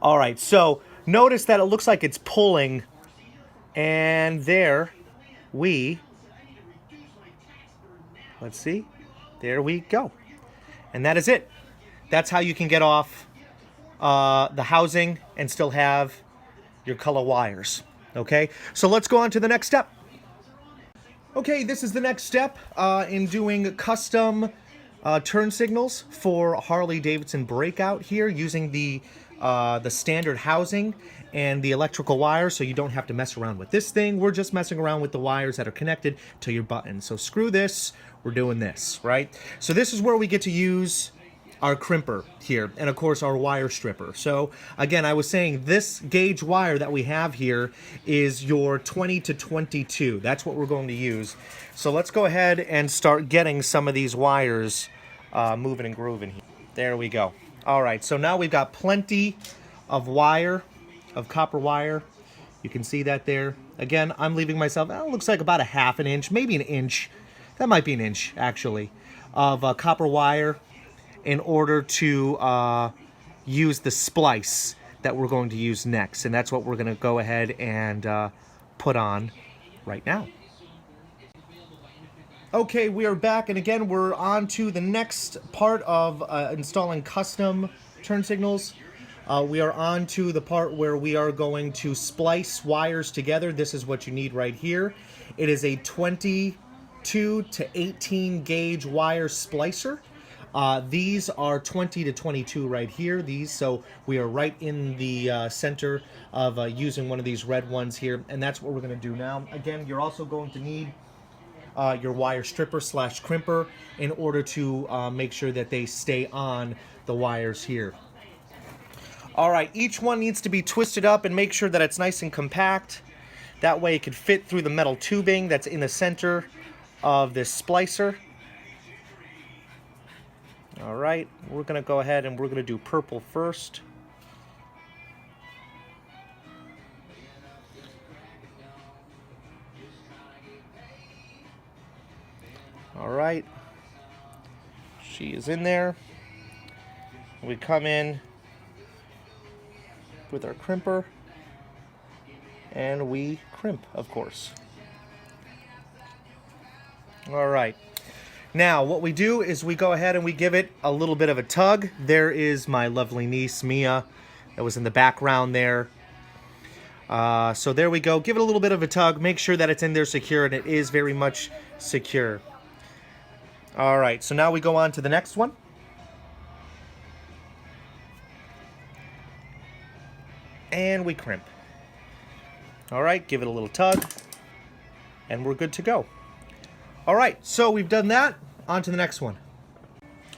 All right, so notice that it looks like it's pulling, and there let's see, there we go. And that is it. That's how you can get off the housing and still have your color wires. Okay, so let's go on to the next step. Okay, this is the next step in doing custom turn signals for Harley Davidson Breakout here, using the standard housing and the electrical wires, so you don't have to mess around with this thing. We're just messing around with the wires that are connected to your buttons. So screw this, we're doing this, right? So this is where we get to use our crimper here, and of course our wire stripper. So again, I was saying this gauge wire that we have here is your 20 to 22. That's what we're going to use. So let's go ahead and start getting some of these wires moving and grooving here. There we go. All right, so now we've got plenty of wire, of copper wire. You can see that there. Again, I'm leaving myself, it looks like about a half an inch, maybe an inch. That might be an inch, actually, of copper wire in order to use the splice that we're going to use next. And that's what we're going to go ahead and put on right now. Okay, we are back, and again, we're on to the next part of installing custom turn signals. We are on to the part where we are going to splice wires together. This is what you need right here. It is a 22 to 18 gauge wire splicer. These are 20 to 22 right here. So we are right in the center of using one of these red ones here, and that's what we're going to do now. Again, you're also going to need your wire stripper / crimper in order to make sure that they stay on the wires here. All right, each one needs to be twisted up and make sure that it's nice and compact. That way it can fit through the metal tubing that's in the center of this splicer. All right, we're going to go ahead and we're going to do purple first. All right, she is in there. We come in with our crimper and we crimp, of course. All right. Now, what we do is we go ahead and we give it a little bit of a tug. There is my lovely niece, Mia, that was in the background there. So there we go. Give it a little bit of a tug. Make sure that it's in there secure, and it is very much secure. All right, so now we go on to the next one. And we crimp. All right, give it a little tug, and we're good to go. All right, so we've done that. On to the next one.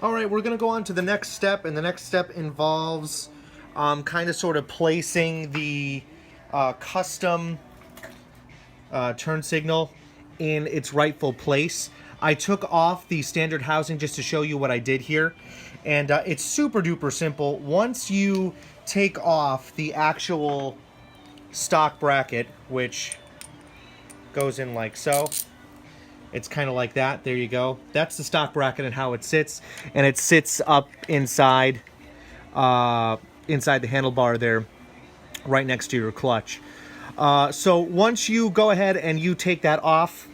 All right, we're going to go on to the next step, and the next step involves kind of sort of placing the custom turn signal in its rightful place. I took off the standard housing just to show you what I did here, and it's super duper simple. Once you take off the actual stock bracket, which goes in like so, it's kind of like that. There you go. That's the stock bracket and how it sits, and it sits up inside inside the handlebar there, right next to your clutch. So once you go ahead and you take that off,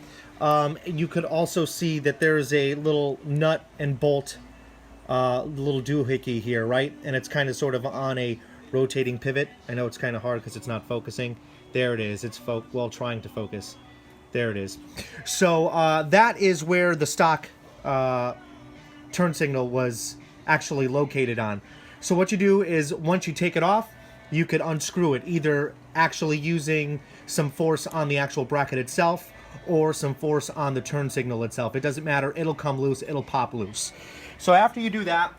you could also see that there's a little nut and bolt, little doohickey here, right? And it's kind of sort of on a rotating pivot. I know it's kind of hard because it's not focusing. There it is. It's trying to focus. There it is. So that is where the stock turn signal was actually located on. So what you do is once you take it off, you could unscrew it, either actually using some force on the actual bracket itself or some force on the turn signal itself. It doesn't matter. It'll come loose. It'll pop loose. So after you do that,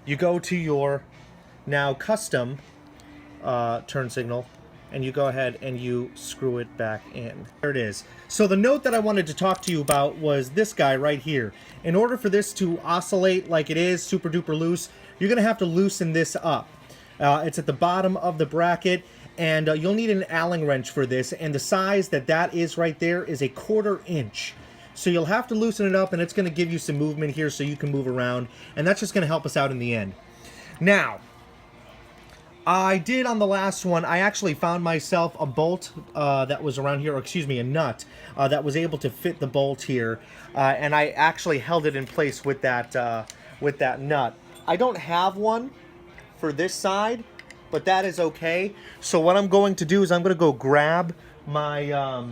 you go to your now custom turn signal, and you go ahead and you screw it back in. There it is. So the note that I wanted to talk to you about was this guy right here. In order for this to oscillate like it is, super duper loose, you're going to have to loosen this up. It's at the bottom of the bracket, and you'll need an Allen wrench for this, and the size that is right there is 1/4 inch. So you'll have to loosen it up, and it's going to give you some movement here so you can move around, and that's just going to help us out in the end. Now, I did on the last one. I actually found myself a bolt that was around here, or excuse me, a nut that was able to fit the bolt here, and I actually held it in place with that nut. I don't have one for this side, but that is okay. So what I'm going to do is I'm going to go grab my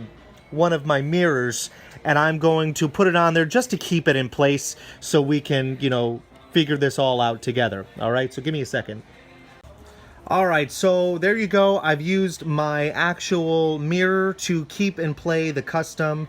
one of my mirrors, and I'm going to put it on there just to keep it in place so we can, you know, figure this all out together. All right, so give me a second. All right, so there you go. I've used my actual mirror to keep and play the custom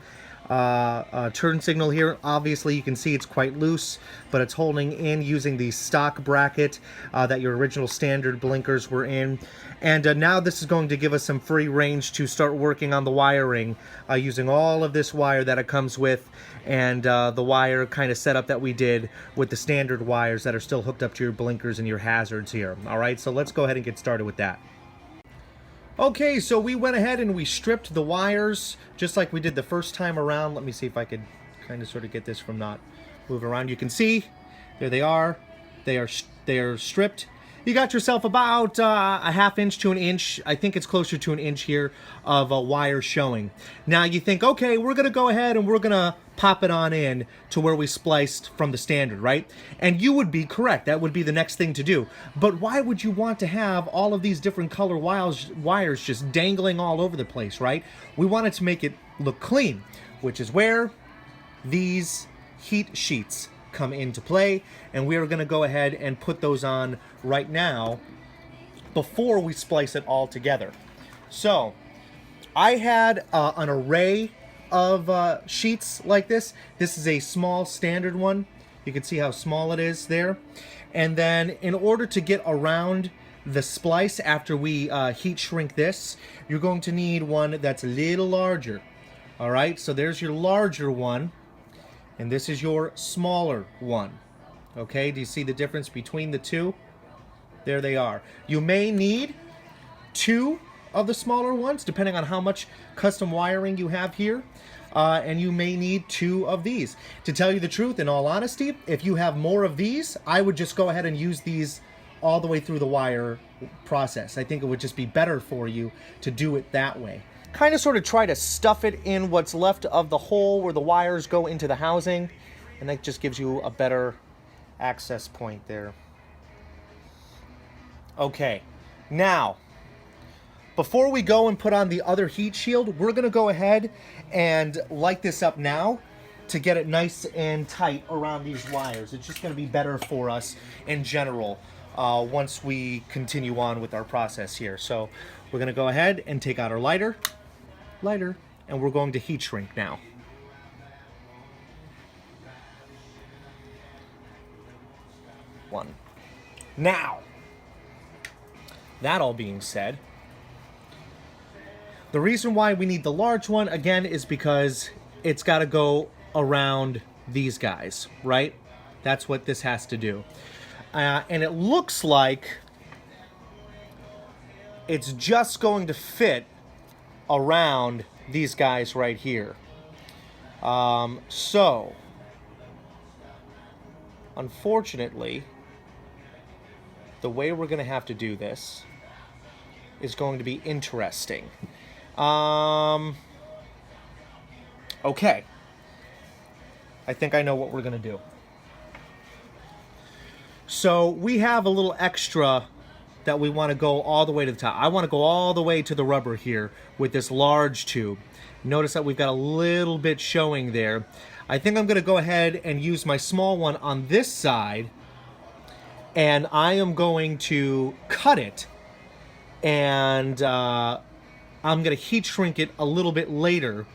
turn signal here. Obviously, you can see it's quite loose, but it's holding in using the stock bracket that your original standard blinkers were in. And now this is going to give us some free range to start working on the wiring using all of this wire that it comes with, and the wire kind of setup that we did with the standard wires that are still hooked up to your blinkers and your hazards here. All right, so let's go ahead and get started with that. Okay, so we went ahead and we stripped the wires just like we did the first time around. Let me see if I could kind of sort of get this from not moving around. You can see, there they are. They are stripped. You got yourself about a ½ inch to an inch, I think it's closer to an inch here, of wire showing. Now you think, okay, we're going to go ahead and we're going to pop it on in to where we spliced from the standard, right? And you would be correct. That would be the next thing to do. But why would you want to have all of these different color wires just dangling all over the place, right? We wanted to make it look clean, which is where these heat sheets come into play, and we are going to go ahead and put those on right now before we splice it all together. So I had an array of sheets like this. This is a small standard one. You can see how small it is there. And then in order to get around the splice after we heat shrink this, you're going to need one that's a little larger. All right, so there's your larger one, and this is your smaller one. Okay, do you see the difference between the two? There they are. You may need 2 of the smaller ones, depending on how much custom wiring you have here. And you may need 2 of these. To tell you the truth, in all honesty, if you have more of these, I would just go ahead and use these all the way through the wire process. I think it would just be better for you to do it that way. Kind of sort of try to stuff it in what's left of the hole where the wires go into the housing, and that just gives you a better access point there. Okay, now before we go and put on the other heat shield, we're going to go ahead and light this up now to get it nice and tight around these wires. It's just going to be better for us in general once we continue on with our process here. So we're going to go ahead and take out our lighter, and we're going to heat shrink now. One. Now, that all being said, the reason why we need the large one, again, is because it's got to go around these guys, right? That's what this has to do. And it looks like it's just going to fit around these guys right here. So, unfortunately, the way we're going to have to do this is going to be interesting. Okay. I think I know what we're going to do. So we have a little extra that we want to go all the way to the top. I want to go all the way to the rubber here with this large tube. Notice that we've got a little bit showing there. I think I'm going to go ahead and use my small one on this side, and I am going to cut it, and I'm going to heat shrink it a little bit later,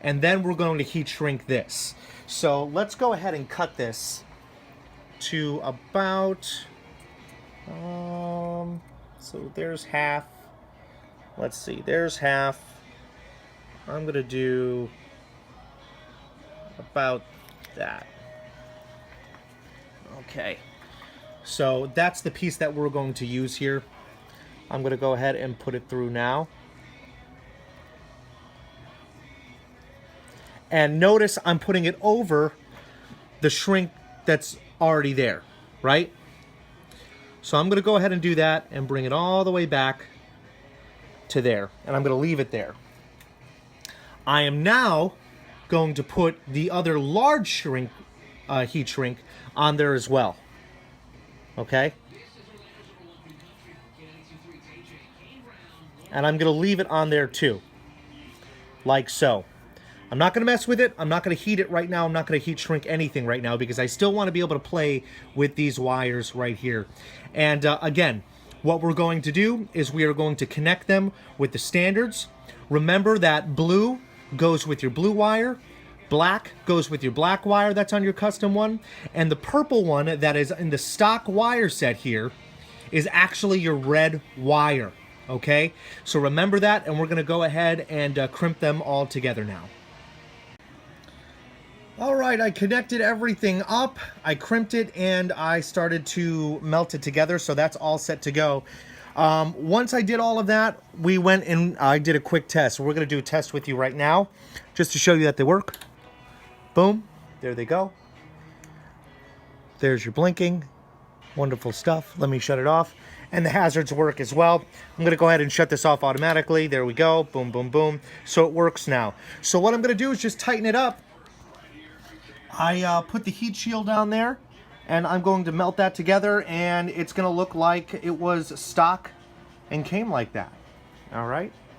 and then we're going to heat shrink this. So let's go ahead and cut this to about, so there's half. Let's see, there's half. I'm going to do about that. Okay. So that's the piece that we're going to use here. I'm going to go ahead and put it through now. And notice I'm putting it over the shrink that's already there, right? So I'm going to go ahead and do that and bring it all the way back to there. And I'm going to leave it there. I am now going to put the other large shrink, heat shrink on there as well. Okay? And I'm going to leave it on there too. Like so. I'm not going to mess with it. I'm not going to heat it right now. I'm not going to heat shrink anything right now because I still want to be able to play with these wires right here. And again, what we're going to do is we are going to connect them with the standards. Remember that blue goes with your blue wire. Black goes with your black wire that's on your custom one. And the purple one that is in the stock wire set here is actually your red wire. Okay? So remember that, and we're going to go ahead and crimp them all together now. All right, I connected everything up, I crimped it, and I started to melt it together, so that's all set to go. Once I did all of that, we went and I did a quick test. We're going to do a test with you right now, just to show you that they work. Boom, there they go. There's your blinking. Wonderful stuff. Let me shut it off. And the hazards work as well. I'm going to go ahead and shut this off automatically. There we go. Boom, boom, boom. So it works now. So what I'm going to do is just tighten it up. I put the heat shield down there, and I'm going to melt that together, and it's going to look like it was stock and came like that. All right.